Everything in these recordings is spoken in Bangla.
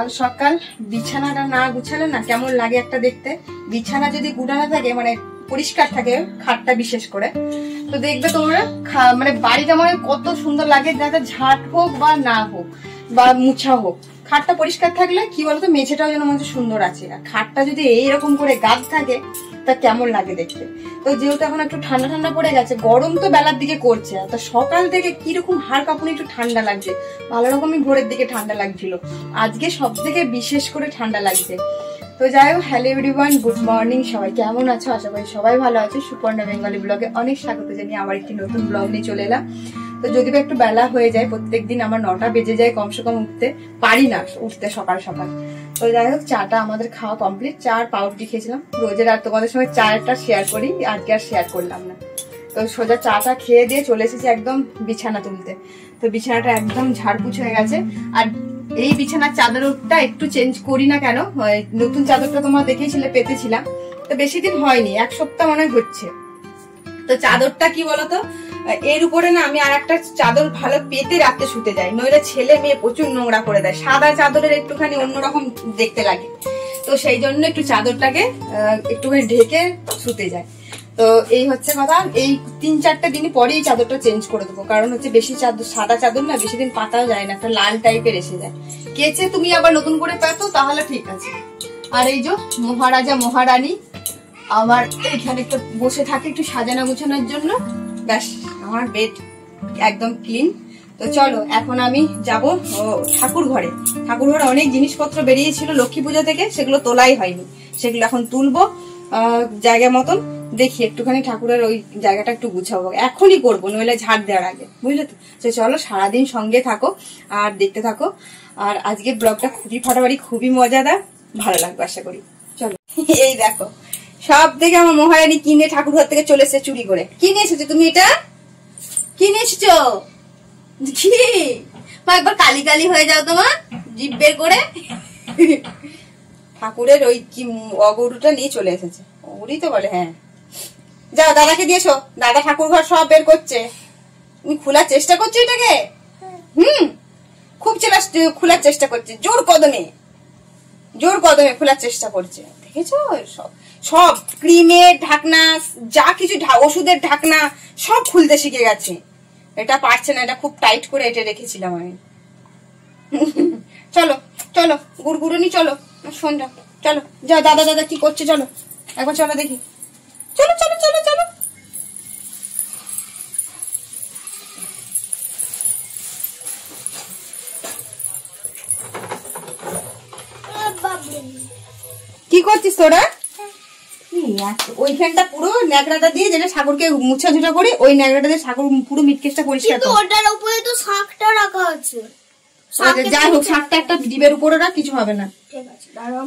সকাল সকাল বিছানাটা না গুছালে না কেমন লাগে একটা দেখতে। বিছানা যদি গুছানো থাকে মানে পরিষ্কার থাকে, খাটটা বিশেষ করে, তো দেখবে তোমরা মানে বাড়িটা মানে কত সুন্দর লাগে। যাতে ঝাঁট হোক বা না হোক বা মুছা হোক, খাটটা পরিষ্কার থাকলে কি বলতো মেঝেটাও যেন মনে সুন্দর আছে। আর খাটটা যদি এইরকম করে গাদ থাকে তা কেমন লাগে দেখতে। তো যেহেতু এখন একটু ঠান্ডা ঠান্ডা পড়ে গেছে, গরম তো বেলার দিকে করছে, তো সকাল থেকে কিরকম হাড় কাঁপুনি একটু ঠান্ডা লাগছে, ভালো রকমই ভোরের দিকে ঠান্ডা লাগছিল। আজকে সব থেকে বিশেষ করে ঠান্ডা লাগছে। তো যাই হোক, হ্যালো এভরিওয়ান, গুড মর্নিং, সবাই কেমন আছো? আশা করি সবাই ভালো আছে। সুপর্ণা বেঙ্গলি ব্লগে অনেক স্বাগত জানিয়ে আবার একটি নতুন ব্লগ নিয়ে চলে এলাম। তো যদি একটু বেলা হয়ে যায়, প্রত্যেকদিন আমার 9টা বেজে যায় কমসে কম, উঠতে পারি না উঠতে সকাল সকাল। তো যাই হোক, চাটা আমাদের খাওয়া কমপ্লিট। চা আর পাউরুটি খেয়েছিলাম। রোজের আর তোমাদের সঙ্গে চাটা শেয়ার করি, আজকে আর শেয়ার করলাম না। তো সোজা চাটা খেয়ে দিয়ে চলে এসেছি একদম বিছানা তুলতে। তো বিছানাটা একদম ঝাড়পুছ হয়ে গেছে। আর এই বিছানার চাদরটা একটু চেঞ্জ করি না কেন, নতুন চাদরটা তোমরা দেখেছিলে, পেতেছিলাম, তো বেশি দিন হয়নি, 1 সপ্তাহ মনে হচ্ছে। তো চাদরটা কি বলতো, এর উপরে না আমি আর একটা চাদর ভালো পেতে রাতে শুতে যাই, নইলে ছেলে মেয়ে প্রচুর নোংরা করে দেয়। সাদা চাদরের একটুখানি অন্যরকম দেখতে লাগে, তো সেই জন্য একটু চাদরটাকে একটুখানি ঢেকে শুতে যায়। তো এই হচ্ছে কথা। এই 3-4টা দিন পরে এই চাদরটা চেঞ্জ করে দেবো, কারণ হচ্ছে বেশি চাদর, সাদা চাদর না বেশি দিন পাতাও যায় না, একটা লাল টাইপের এসে যায়। কেচে তুমি আবার নতুন করে পাতো তাহলে ঠিক আছে। আর এই যে মহারাজা মহারানী আমার এখানে একটু বসে থাকে একটু সাজানো গোছানোর জন্য, ব্যাস আমার বেড একদম ক্লিন। তো চলো এখন আমি যাব ঠাকুর ঘরে। ঠাকুর ঘরে অনেক জিনিসপত্র বেরিয়েছিল লক্ষ্মী পুজো থেকে, সেগুলো তোলাই হয়নি, সেগুলো এখন তুলবো জায়গা মতন। দেখি একটুখানি ঠাকুরের ওই জায়গাটা একটু গুছাবো, এখনই করবো, নইলে ঝাড় দেওয়ার আগে, বুঝলে তো। চলো সারাদিন সঙ্গে থাকো আর দেখতে থাকো। আর আজকে ব্লগটা খুবই ফাটাফাটি, খুবই মজাদার, ভালো লাগবে আশা করি। চলো, এই দেখো সব থেকে আমার মহারানী কিনে ঠাকুর ঘর থেকে চলে এসেছে চুরি করে। কি নিয়ে এসেছো তুমি? এটা কি নিয়ে এসেছো? কি একবার কালি কালি হয়ে যাও তোমার, জিভ বের করে। ঠাকুরের ওই কি অগরুটা নিয়ে চলে এসেছে, অগরুই তো বলে। হ্যাঁ যাও দাদাকে দিয়েছো, দাদা ঠাকুর ঘর সব বের করছে। তুমি খোলার চেষ্টা করছো এটাকে? খুব খোলার চেষ্টা করছে, জোর কদমে খোলার চেষ্টা করছে, দেখেছো? সব ক্রিমের ঢাকনা, যা কিছু ওষুধের ঢাকনা সব খুলতে শিখে গেছে। এটা পারছে না, এটা খুব টাইট করে এটা রেখেছিলাম আমি। চলো চলো গুড়গুড়নি, চলো সন্ধ্যা, চলো যাও। দাদা কি করছে চলো একবার, চলো দেখি, চলো চলো চলো চলো। কি করছিস তোরা? ওইখানটা পুরো ন্যাকড়াটা দিয়ে, যেটা ঠাকুরকে মুছা ঝুটা করে, ওই ন্যাকড়াটা দিয়ে ঠাকুর পুরো মিটকেসটা পরিষ্কার করে। ওটার উপরে তো শাকটা রাখা আছে। যাই হোক, শাকটা একটা ডিবের উপরে রাখ, কিছু হবে না।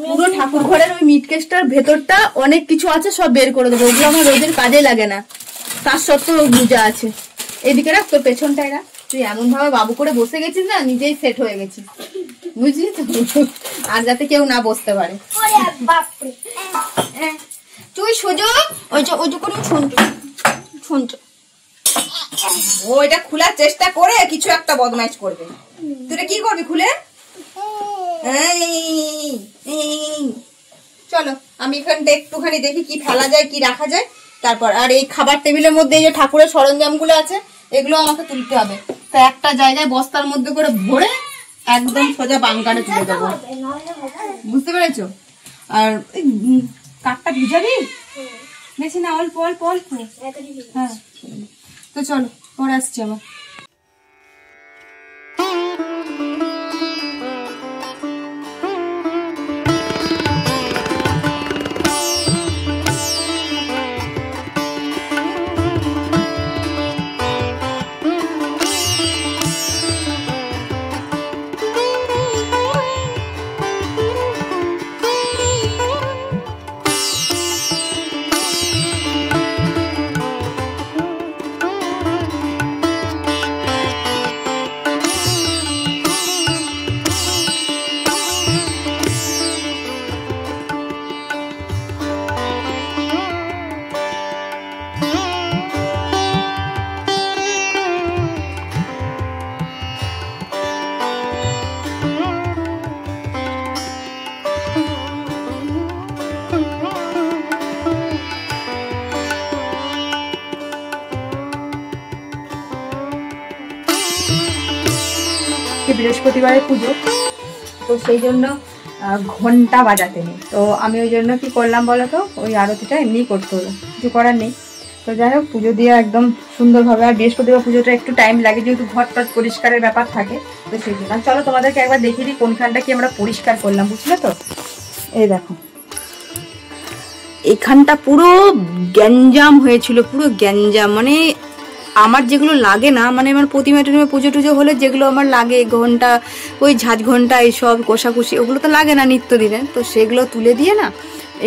পুরো ঠাকুর ঘরের ওই মিটকেসটার ভেতরটা অনেক কিছু আছে, সব বের করে দেবো। ওগুলো আমার রোজের কাজে লাগে না, তার সত্ত্বেও গুজা আছে। এদিকে রাখ, তোর পেছনটাই রাখ। তুই এমন ভাবে বাবু করে বসে গেছিস না, নিজেই সেট হয়ে গেছিস, বুঝলি তো। আর যাতে কেউ না বসতে পারে। তুই সোজা ওই করে শুনছ, ও এটা খোলার চেষ্টা করে কিছু একটা বদমাইশ করবে। তুই কি করবি খুলে? চলো আমি এখানটা একটুখানি দেখি কি ফেলা যায়, কি রাখা যায়, তারপর। আর এই খাবার টেবিলের মধ্যে এই যে ঠাকুরের সরঞ্জাম গুলো আছে, এগুলো আমাকে তুলতে হবে। তো একটা জায়গায় বস্তার মধ্যে করে ভরে একদম সোজা বাংকারে তুলে দেবো, বুঝতে পেরেছো? আর কাঠটা ভিজাবি বেশি না, অল্প অল্প অল্প। হ্যাঁ তো চলো, পরে আসছি আবার। বৃহস্পতিবারের পুজো, তো সেই জন্য ঘন্টা বাজাতে নেই। তো আমি ওই জন্য কি করলাম বলো তো, ওই আরতিটা এমনিই করতে হলো, কিছু করার নেই। তো যাই হোক পুজো দিয়ে একদম সুন্দরভাবে, আর বৃহস্পতিবার পুজোটা একটু টাইম লাগে যেহেতু ঘর টট পরিষ্কারের ব্যাপার থাকে, তো সেই জন্য। চলো তোমাদেরকে একবার দেখিয়ে দিই কোনখানটা কি আমরা পরিষ্কার করলাম, বুঝলে তো? এই দেখো এখানটা পুরো গ্যাঞ্জাম হয়েছিল, পুরো গ্যাঞ্জাম, মানে আমার যেগুলো লাগে না, মানে আমার প্রতিমা টতিমা পুজো টুজো হলে যেগুলো আমার লাগে, ঘন্টা ওই ঝাঁঝ ঘন্টা এইসব কষাকুষি, ওগুলো তো লাগে না নিত্যদিনে, তো সেগুলো তুলে দিয়ে না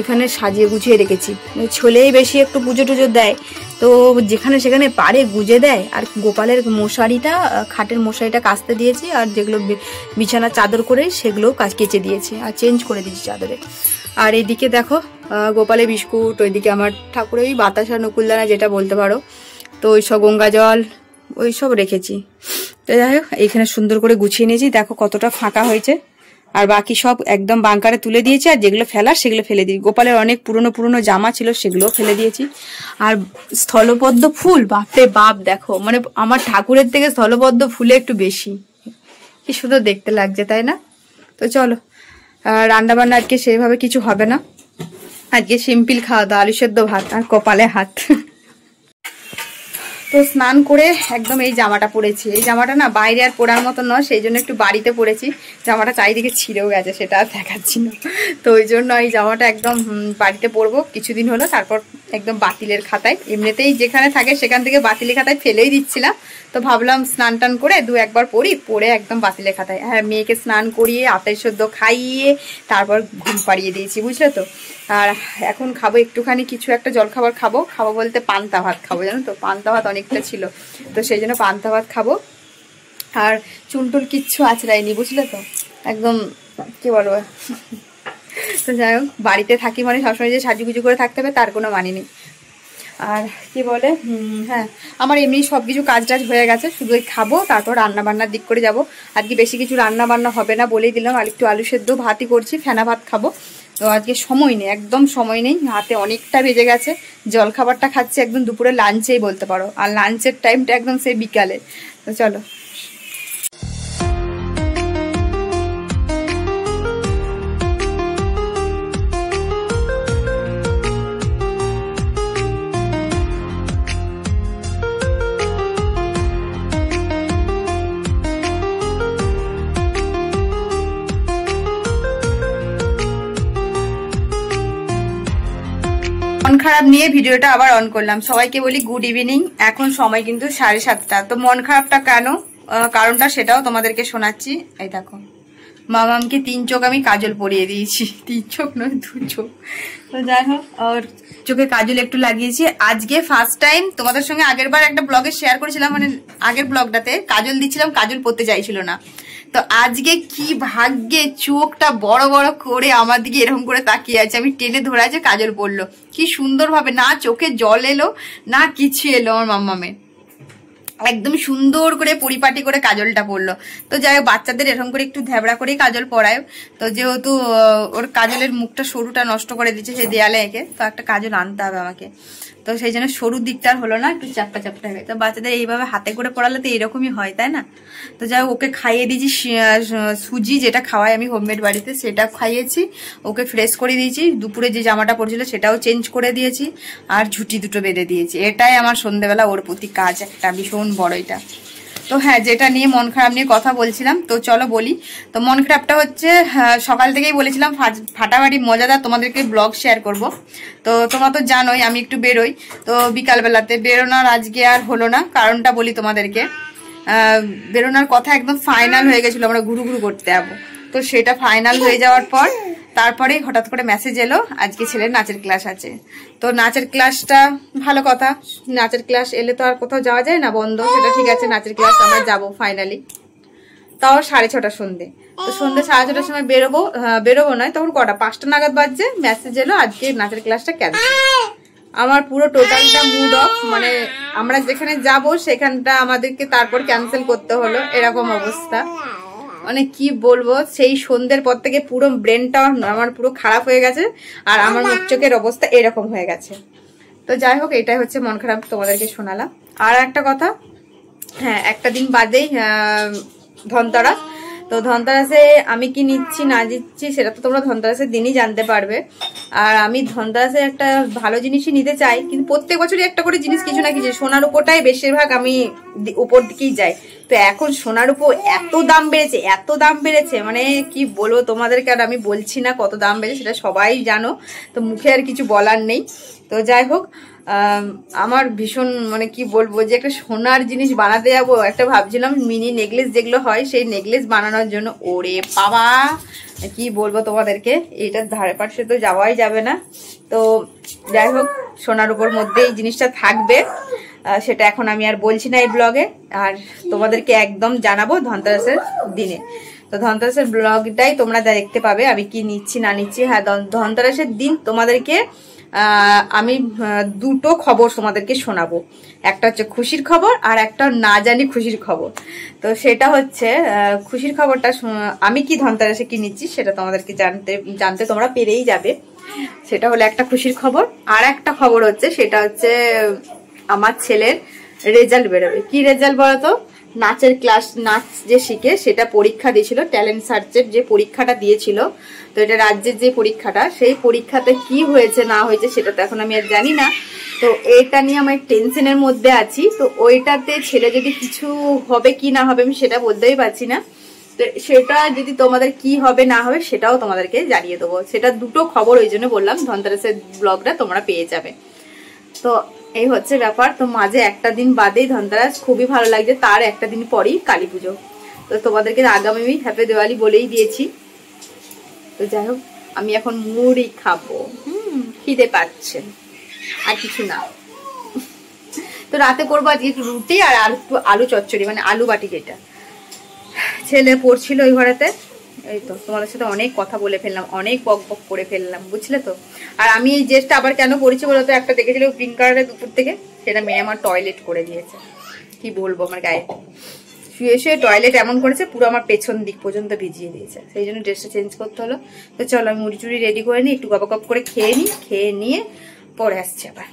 এখানে সাজিয়ে গুছিয়ে রেখেছি। ছেলেই বেশি একটু পুজো টুজো দেয়, তো যেখানে সেখানে পারে গুজে দেয়। আর গোপালের মশারিটা, খাটের মশারিটা কাচতে দিয়েছি, আর যেগুলো বিছানা চাদর করে সেগুলোও কেচে দিয়েছি, আর চেঞ্জ করে দিয়েছি চাদরে। আর এইদিকে দেখো গোপালের বিস্কুট, ওইদিকে আমার ঠাকুরের ওই বাতাসা নকুলদানা যেটা বলতে পারো, তো ওইসব গঙ্গা জল ওইসব রেখেছি। তো যাই হোক এইখানে সুন্দর করে গুছিয়ে নিয়েছি, দেখো কতটা ফাঁকা হয়েছে। আর বাকি সব একদম বাঙ্কারে তুলে দিয়েছি, আর যেগুলো ফেলার সেগুলো ফেলে দিই। গোপালের অনেক পুরনো পুরনো জামা ছিল, সেগুলোও ফেলে দিয়েছি। আর স্থলপদ্ম ফুল, বাপরে বাপ, দেখো মানে আমার ঠাকুরের থেকে স্থলপদ্ম ফুলে একটু বেশি, কি সুন্দর দেখতে লাগছে, তাই না? তো চলো, রান্না বান্না আজকে সেইভাবে কিছু হবে না, আজকে সিম্পল খাওয়া দাওয়া, আলু সেদ্ধ ভাত আর কপালে হাত। তো স্নান করে একদম এই জামাটা পরেছি, এই জামাটা না বাইরে আর পরার মতো নয়, সেই জন্য একটু বাড়িতে পরেছি। জামাটা চারিদিকে ছিঁড়েও গেছে, সেটা আর দেখাচ্ছি না, তো ওই জন্য এই জামাটা একদম বাড়িতে পরবো কিছুদিন হলো, তারপর একদম বাতিলের খাতায়, এমনিতেই যেখানে থাকে সেখান থেকে বাতিলের খাতায় ফেলেই দিচ্ছিলাম, তো ভাবলাম স্নান টান করে একবার পরে একদম বাতিলের খাতায়। হ্যাঁ, মেয়েকে স্নান করিয়ে আটাই সেদ্ধ খাইয়ে তারপর ঘুম পাড়িয়ে দিয়েছি, বুঝলে তো? আর এখন খাবো একটুখানি, কিছু একটা জলখাবার খাবো বলতে পান্তা ভাত খাবো, জানো তো? পান্তা ভাত অনেকটা ছিল, তো সেই জন্য পান্তা ভাত খাবো। আর চুলটুল কিচ্ছু আঁচড়াইনি, বুঝলে তো? একদম কি বলবো। তো যাই হোক, বাড়িতে থাকি মানে সবসময় যে সাজুগুজু করে থাকতে হবে তার কোনো মানে নেই। আর কি বলে, হ্যাঁ আমার এমনি সব কিছু কাজ টাজ হয়ে গেছে, শুধু ওই খাবো, তারপর রান্না বান্নার দিক করে যাবো। আজকে বেশি কিছু রান্না বান্না হবে না বলেই দিলাম, আর একটু আলু সেদ্ধ ভাতই করছি, ফেনা ভাত খাবো। তো আজকে সময় নেই, একদম সময় নেই, হাতে অনেকটা বেজে গেছে। জলখাবারটা খাচ্ছি একদম দুপুরে লাঞ্চেই বলতে পারো, আর লাঞ্চের টাইমটা একদম সেই বিকালে। তো চলো, মন খারাপ নিয়ে ভিডিওটা আবার অন করলাম। সবাইকে বলি গুড ইভিনিং, এখন সময় কিন্তু 7:30। তো মন খারাপটা কেন, কারণটা সেটাও তোমাদেরকে শোনাচ্ছি। এই দেখো মামামকে 3 চোখ আমি কাজল পরিয়ে দিয়েছি, 3 চোখ নয় 2 চোখ। তো যাই হোক, আর চোখে কাজল একটু লাগিয়েছি আজকে ফার্স্ট টাইম। তোমাদের সঙ্গে আগের বার একটা ব্লগে শেয়ার করেছিলাম, মানে আগের ব্লগটাতে কাজল দিচ্ছিলাম, কাজল পরতে চাইছিল না। তো আজকে কি ভাগ্যে চোখটা বড় বড় করে আমার দিকে এরকম করে তাকিয়ে আছে, আমি টেনে ধরে আছে, কাজল পড়লো কি সুন্দর ভাবে, না চোখে জল এলো না কিছু এলো, আমার মাম্মামে একদম সুন্দর করে পরিপাটি করে কাজলটা পড়লো। তো যাই হোক, বাচ্চাদের এরকম করে একটু ধ্যাবড়া করেই কাজল পরায়, তো যেহেতু ওর কাজলের মুখটা সরুটা নষ্ট করে দিচ্ছে সেই দেয়ালে এঁকে, তো একটা কাজল আনতে হবে আমাকে, তো সেই জন্য সরু দিকটার হলো না, একটু চাপটা চাপটা হয়ে। তো বাচ্চাদের এইভাবে হাতে করে পড়ালে তো এরকমই হয়, তাই না? তো যাই হোক, ওকে খাইয়ে দিয়েছি সুজি, যেটা খাওয়াই আমি হোমমেড বাড়িতে, সেটা খাইয়েছি, ওকে ফ্রেশ করে দিয়েছি। দুপুরে যে জামাটা পড়ছিল সেটাও চেঞ্জ করে দিয়েছি, আর ঝুটি দুটো বেঁধে দিয়েছি। এটাই আমার সন্ধ্যেবেলা ওর প্রতি কাজ একটা ভীষণ বড় এটা। তো হ্যাঁ, যেটা নিয়ে মন খারাপ নিয়ে কথা বলছিলাম, তো চলো বলি। তো মন খারাপটা হচ্ছে, সকাল থেকেই বলেছিলাম ফাটাফাটি মজাদার তোমাদেরকে ব্লগ শেয়ার করব। তো তোমরা তো জানোই আমি একটু বেরোই, তো বিকালবেলাতে বেরোনোর আজকে আর হলো না। কারণটা বলি তোমাদেরকে, বেরোনোর কথা একদম ফাইনাল হয়ে গেছিলো, আমরা ঘুরু ঘুরু করতে যাবো। তো সেটা ফাইনাল হয়ে যাওয়ার পর তারপরেই হঠাৎ করে মেসেজ এলো আজকে ছেলের নাচের ক্লাস আছে। তো নাচের ক্লাসটা ভালো কথা, নাচের ক্লাস এলে তো আর কোথাও যাওয়া যায় না, বন্ধ, সেটা ঠিক আছে, নাচের ক্লাস আমরা যাবো ফাইনালি। তাও 6:30 সন্ধ্যে। তো সন্ধ্যে 6:30 সময় বেরোবো নয়, তখন কটা 5টা নাগাদ বাজছে, মেসেজ এলো আজকে নাচের ক্লাসটা ক্যান্সেল। আমার পুরো টোটালটা মুড অফ, মানে আমরা যেখানে যাব সেখানটা আমাদেরকে তারপর ক্যান্সেল করতে হলো, এরকম অবস্থা। মানে কি বলবো, সেই সন্ধ্যের পর থেকে পুরো ব্রেনটা আমার পুরো খারাপ হয়ে গেছে, আর আমার মুখ চোখের অবস্থা এরকম হয়ে গেছে। তো যাই হোক, এটাই হচ্ছে মন খারাপ, তোমাদেরকে শোনালাম। আর একটা কথা, হ্যাঁ একটা দিন বাদেই ধনতেরাস, তো ধনতেরাসে আমি কি নিচ্ছি না দিচ্ছি সেটা তো তোমরা ধনতেরাসের দিনই জানতে পারবে। আর আমি ধনতেরাসে একটা ভালো জিনিসই নিতে চাই, কিন্তু প্রত্যেক বছরই একটা করে জিনিস কিছু না কিছু, সোনার উপরটাই বেশিরভাগ আমি উপর দিকেই যাই। তো এখন সোনার উপর এত দাম বেড়েছে মানে কি বলবো তোমাদেরকে, আর আমি বলছি না কত দাম বেড়েছে, সেটা সবাই জানো, তো মুখে আর কিছু বলার নেই। তো যাই হোক, আমার ভীষণ মানে কি বলবো যে একটা সোনার জিনিস বানাতে যাবো, একটা ভাবছিলাম মিনি নেকলেস যেগুলো হয় সেই নেকলেস বানানোর জন্য। ওরে বাবা কি বলবো তোমাদেরকে, এইটার ধারে পাশে তো যাওয়াই যাবে না। তো যাই হোক, সোনার উপর মধ্যে এই জিনিসটা থাকবে, সেটা এখন আমি আর বলছি না এই ব্লগে, আর তোমাদেরকে একদম জানাবো ধনতেরাসের দিনে। তো ধনতেরাসের ব্লগটাই তোমরা দেখতে পাবে আমি কি নিচ্ছি না নিচ্ছি। হ্যাঁ, ধনতেরাসের দিন তোমাদেরকে আমি দুটো খবর তোমাদেরকে শোনাবো, একটা হচ্ছে খুশির খবর আর একটা না জানি খুশির খবর। তো সেটা হচ্ছে খুশির খবরটা, আমি কি ধনতেরাসে কি নিচ্ছি সেটা তোমাদেরকে জানতে তোমরা পেরেই যাবে। সেটা হলো একটা খুশির খবর। আর একটা খবর হচ্ছে, সেটা হচ্ছে আমার ছেলের রেজাল্ট বেরোবে। কি রেজাল্ট বলতো? নাচের ক্লাস, নাচ যে শিখে সেটা পরীক্ষা দিয়েছিল, ট্যালেন্ট সার্চের যে পরীক্ষাটা দিয়েছিল, তো এটা রাজ্যের যে পরীক্ষাটা, সেই পরীক্ষাতে কি হয়েছে না হয়েছে সেটা তো এখন আমি আর জানি না। তো এটা নিয়ে আমি টেনশনের মধ্যে আছি। তো ওইটাতে ছেলে যদি কিছু হবে কি না হবে আমি সেটা বলতেই পারছি না। তো সেটা যদি তোমাদের কি হবে না হবে সেটাও তোমাদেরকে জানিয়ে দেবো। সেটা দুটো খবর ওই জন্য বললাম, ধনতেরাসের ব্লগটা তোমরা পেয়ে যাবে। তো এই হচ্ছে ব্যাপার। তো মাঝে একটা দিন বাদেই ধনতেরাস, খুবই ভালো লাগছে। তার একটা দিন পরেই কালী পুজো। তো তোমাদেরকে আগামী হ্যাপি দিওয়ালি বলেই দিয়েছি। তো যাই হোক, আমি এখন মুড়ি খাবো, খিদে পাচ্ছে, আর কিছু না। তো রাতে করবো আজকে একটু রুটি আর আলু চচ্চড়ি, মানে আলু বাটি যেটা। ছেলে পড়ছিল ওই ঘরেতে। এই তো তোমাদের সাথে অনেক কথা বলে ফেললাম, অনেক বক বক করে ফেললাম, বুঝলে তো। আর আমি এই ড্রেসটা আবার কেন পরেছি বলতো, একটা দেখেছিল পিঙ্ক কালারের দুপুর থেকে, সেটা মেয়ে আমার টয়লেট করে দিয়েছে। কি বলবো, আমার গায়ে শুয়ে শুয়ে টয়লেট এমন করেছে, পুরো আমার পেছন দিক পর্যন্ত ভিজিয়ে দিয়েছে, সেই জন্য ড্রেসটা চেঞ্জ করতে হলো। তো চলো আমি মুড়ি চুড়ি রেডি করে নিই, একটু গপ গপ করে খেয়ে নিই, খেয়ে নিয়ে পরে আসছে আবার।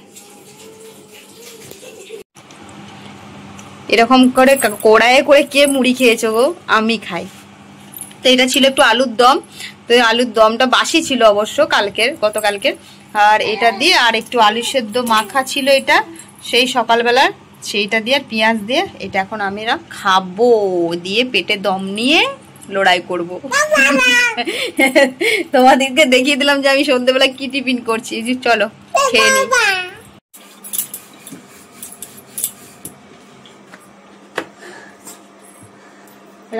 এরকম করে কড়াইয়ে করে কে মুড়ি খেয়েছো গো? আমি খাই। তো এটা ছিল একটু আলুর দম। তো আলুর দমটা বাসি ছিল অবশ্য, গতকালকের। আর এটা দিয়ে আর একটু আলু সেদ্ধ মাখা ছিল, এটা সেই সকালবেলার, সেইটা দিয়ে আর পেঁয়াজ দিয়ে এটা এখন আমরা খাবো, দিয়ে পেটে দম নিয়ে লড়াই করব। তোমাদেরকে দেখিয়ে দিলাম যে আমি সন্ধ্যেবেলা কি টিফিন করছি। চলো খেয়ে নি।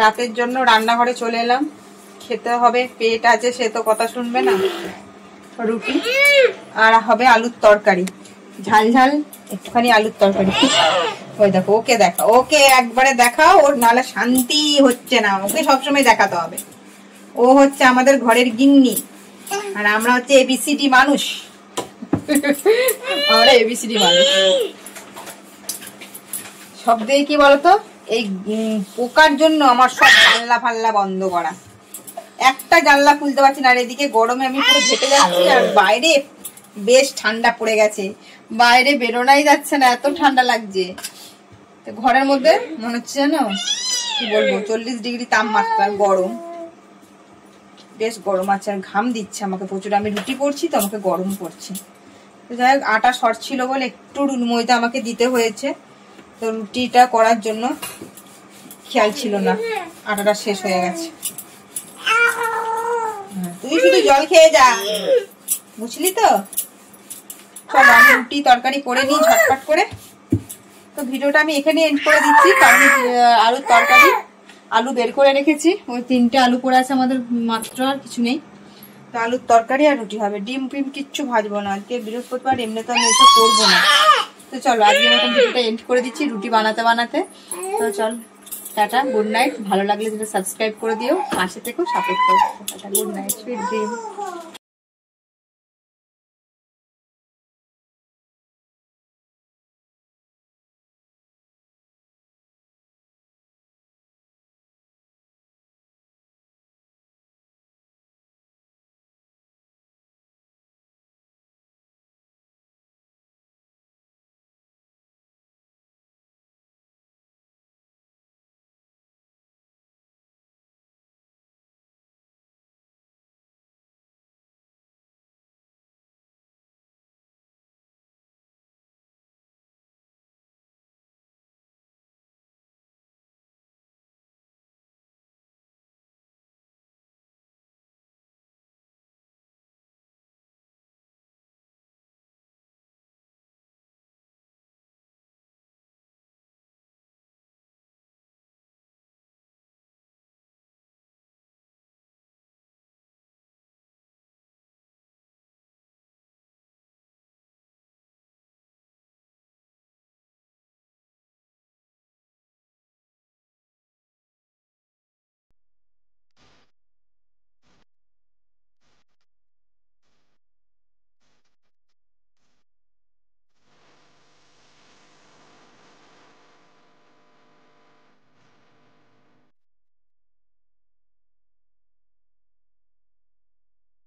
রাতের জন্য রান্নাঘরে চলে এলাম, খেতে হবে, পেট আছে, সে তো কথা শুনবে না। রুটি আর হবে আলুর তরকারি, ঝাল ঝাল একটুখানি আলুর তরকারি। ওই দেখো, ওকে দেখা, ওকে একবারে দেখাও, ওর নালে শান্তি হচ্ছে না, ওকে সবসময় দেখাতে হবে। ও হচ্ছে আমাদের ঘরের গিন্নি, আর আমরা হচ্ছে এবিসিডি মানুষ। আমরা এবিসিডি মানুষ। সব দিয়ে কি বলতো, এই পোকার জন্য আমার সব জানলা ফাল্লা বন্ধ করা, একটা জানলা খুলতে পারছি না। আর এদিকে গরমে আমি পুরো ঘেটে যাচ্ছি, আর বাইরে বেশ ঠান্ডা পড়ে গেছে, বাইরে বেরোনাই যাচ্ছে না, এত ঠান্ডা লাগছে। তো ঘরের মধ্যে মনে হচ্ছে জানো কি বলবো, 40 ডিগ্রি তাপমাত্রা, গরম, বেশ গরম আছে, আর ঘাম দিচ্ছে আমাকে প্রচুর। আমি রুটি করছি তো আমাকে গরম করছে। তো যাই হোক, আটা শর্ট ছিল বলে একটু ময়দা আমাকে দিতে হয়েছে। তো রুটিটা করার জন্য খেয়াল ছিল না, আটাটা শেষ হয়ে গেছে। তুই শুধু জল খেয়ে যা, বুঝলি তো। চলো আমি রুটি তরকারি করে নিই ঝটপট করে। তো ভিডিওটা আমি এখানে এন্ড করে দিচ্ছি, কারণ আলুর তরকারি, আলু বের করে রেখেছি, ওই 3টে আলু পড়ে আছে আমাদের মাত্র, আর কিছু নেই। তো আলুর তরকারি আর রুটি হবে, ডিম ফিম কিচ্ছু ভাজবো না আজকে, বৃহস্পতিবার, এমনি তো আমি এসব করবো না। তো চলো আজকের মতন ভিডিওটা এন্ড করে দিচ্ছি রুটি বানাতে বানাতে। তো চল, টাটা, গুড নাইট। ভালো লাগলে যেটা সাবস্ক্রাইব করে দিও, পাশে থেকেও সাপোর্ট করো। Tata, good night, sweet dream.